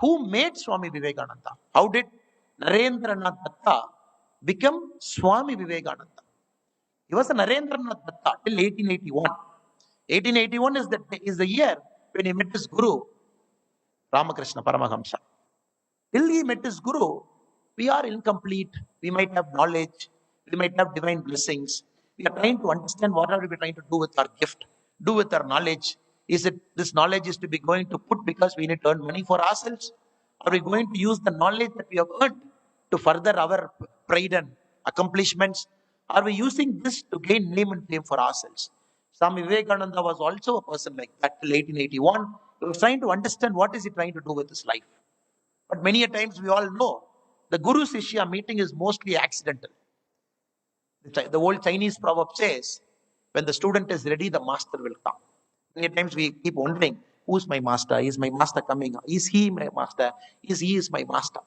Who made Swami Vivekananda? How did Narendranath Datta become Swami Vivekananda? He was a Narendranath Datta till 1881. 1881 is the year when he met his Guru, Ramakrishna Paramahamsa. Till he met his Guru, we are incomplete. We might have knowledge. We might have divine blessings. We are trying to understand what are we trying to do with our gift, do with our knowledge. Is it this knowledge is to be going to put because we need to earn money for ourselves? Are we going to use the knowledge that we have earned to further our pride and accomplishments? Are we using this to gain name and fame for ourselves? Swami Vivekananda was also a person like that till 1881. He was trying to understand what is he trying to do with his life. But many a times we all know the Guru Sishya meeting is mostly accidental. The old Chinese proverb says, when the student is ready, the master will come. Many times we keep wondering, who's my master? Is my master coming? Is he my master? Is my master?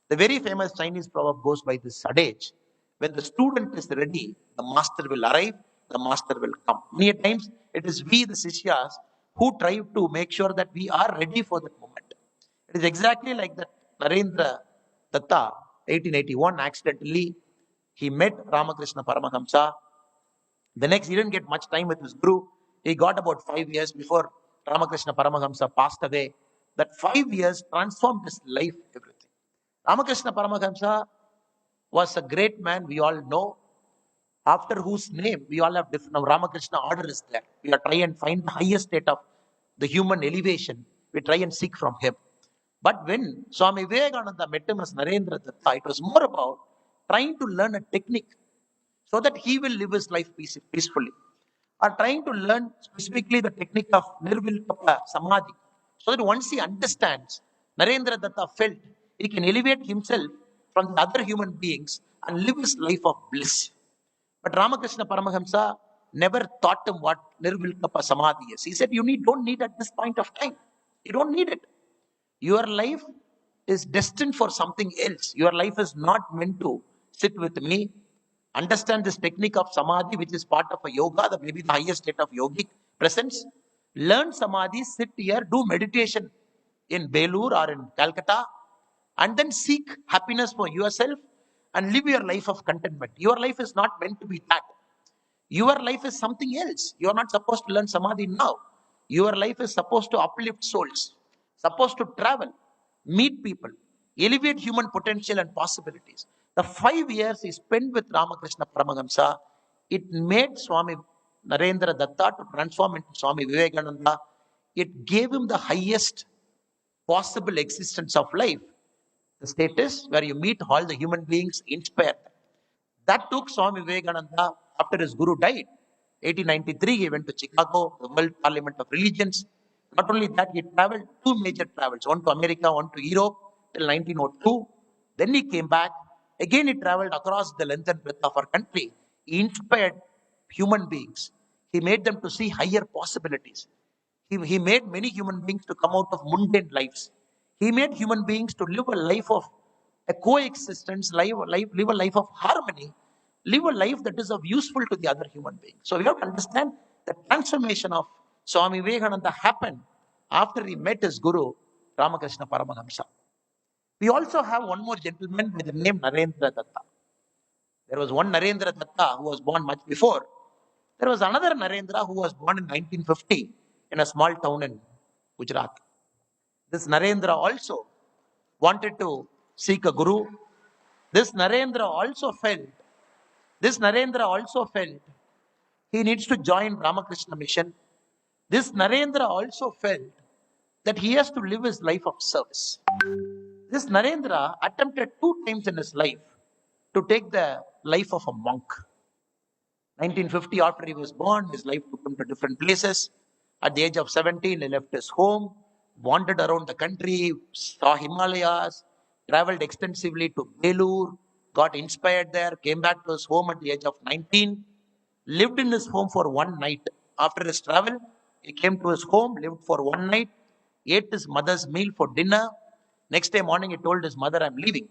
The very famous Chinese proverb goes by this adage: when the student is ready, the master will arrive, the master will come. Many times it is we, the Sishyas, who try to make sure that we are ready for that moment. It is exactly like that Narendra Datta, 1881, accidentally, he met Ramakrishna Paramahamsa. The next, he didn't get much time with his Guru. He got about 5 years before Ramakrishna Paramahamsa passed away. That 5 years transformed his life, everything. Ramakrishna Paramahamsa was a great man, we all know, after whose name we all have different. Now, Ramakrishna order is there. We are trying and find the highest state of the human elevation. We try and seek from him. But when Swami Vivekananda met him as Narendra Datta, it was more about trying to learn a technique so that he will live his life peacefully. Or trying to learn specifically the technique of Nirvilkapa Samadhi, so that once he understands, Narendra Datta felt he can elevate himself from the other human beings and live his life of bliss. But Ramakrishna Paramahamsa never taught him what Nirvilkapa Samadhi is. He said, don't need at this point of time. You don't need it. Your life is destined for something else. Your life is not meant to sit with me. Understand this technique of Samadhi, which is part of a yoga, that maybe the highest state of yogic presence. Learn Samadhi, sit here, do meditation in Belur or in Calcutta, and then seek happiness for yourself and live your life of contentment. Your life is not meant to be that. Your life is something else. You are not supposed to learn Samadhi now. Your life is supposed to uplift souls, supposed to travel, meet people, elevate human potential and possibilities. The 5 years he spent with Ramakrishna Paramahamsa, it made Swami Narendra Datta to transform into Swami Vivekananda. It gave him the highest possible existence of life. The status where you meet all the human beings, inspire them. That took Swami Vivekananda after his Guru died. 1893, he went to Chicago, the World Parliament of Religions. Not only that, he traveled 2 major travels, one to America, one to Europe till 1902. Then he came back. Again, he traveled across the length and breadth of our country. He inspired human beings. He made them to see higher possibilities. He made many human beings to come out of mundane lives. He made human beings to live a life of a coexistence, live a life of harmony, live a life that is of useful to the other human being. So we have to understand the transformation of Swami Vivekananda happened after he met his Guru, Ramakrishna Paramahamsa. We also have one more gentleman by the name Narendra Datta. There was one Narendra Datta who was born much before. There was another Narendra who was born in 1950 in a small town in Gujarat. This Narendra also wanted to seek a guru. This Narendra also felt he needs to join Ramakrishna mission. This Narendra also felt that he has to live his life of service. This Narendra attempted 2 times in his life to take the life of a monk. 1950, after he was born, his life took him to different places. At the age of 17, he left his home, wandered around the country, saw Himalayas, traveled extensively to Belur, got inspired there, came back to his home at the age of 19, lived in his home for one night. After his travel, he came to his home, lived for one night, ate his mother's meal for dinner. Next day morning, he told his mother, I'm leaving.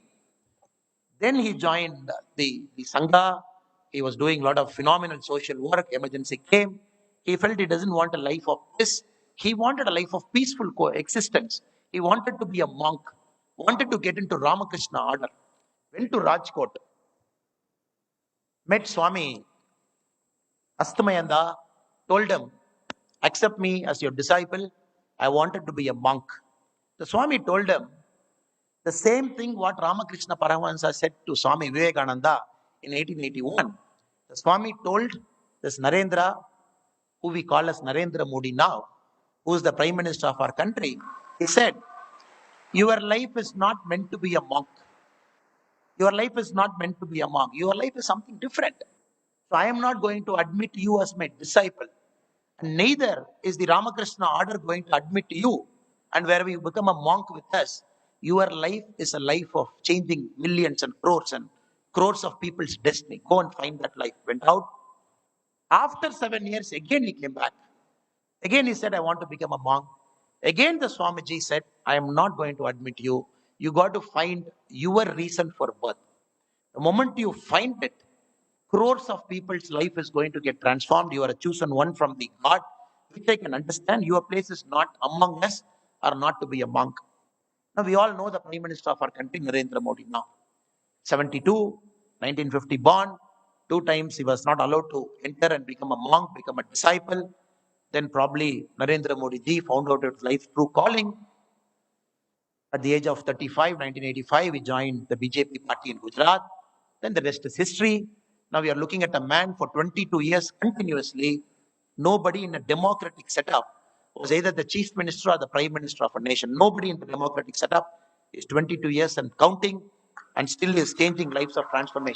Then he joined the Sangha. He was doing a lot of phenomenal social work. Emergency came. He felt he doesn't want a life of this. He wanted a life of peaceful coexistence. He wanted to be a monk, wanted to get into Ramakrishna order, went to Rajkot, met Swami Astamayanda, told him, accept me as your disciple. I wanted to be a monk. The Swami told him the same thing what Ramakrishna Paramahansa said to Swami Vivekananda in 1881. The Swami told this Narendra, who we call as Narendra Modi now, who is the Prime Minister of our country, he said, your life is not meant to be a monk. Your life is not meant to be a monk. Your life is something different. So I am not going to admit you as my disciple. And neither is the Ramakrishna order going to admit you. And wherever you become a monk with us, your life is a life of changing millions and crores of people's destiny. Go and find that life. Went out. After 7 years, again he came back. Again he said, I want to become a monk. Again the Swamiji said, I am not going to admit you. You got to find your reason for birth. The moment you find it, crores of people's life is going to get transformed. You are a chosen one from the God, which I can understand. Your place is not among us or not to be a monk. Now we all know the Prime Minister of our country, Narendra Modi now. 72, 1950 born. 2 times he was not allowed to enter and become a monk, become a disciple. Then probably Narendra Modi ji found out his life's true calling. At the age of 35, 1985, he joined the BJP party in Gujarat. Then the rest is history. Now we are looking at a man for 22 years continuously. Nobody in a democratic setup was either the chief minister or the prime minister of a nation. Nobody in the democratic setup is 22 years and counting and still is changing lives of transformation.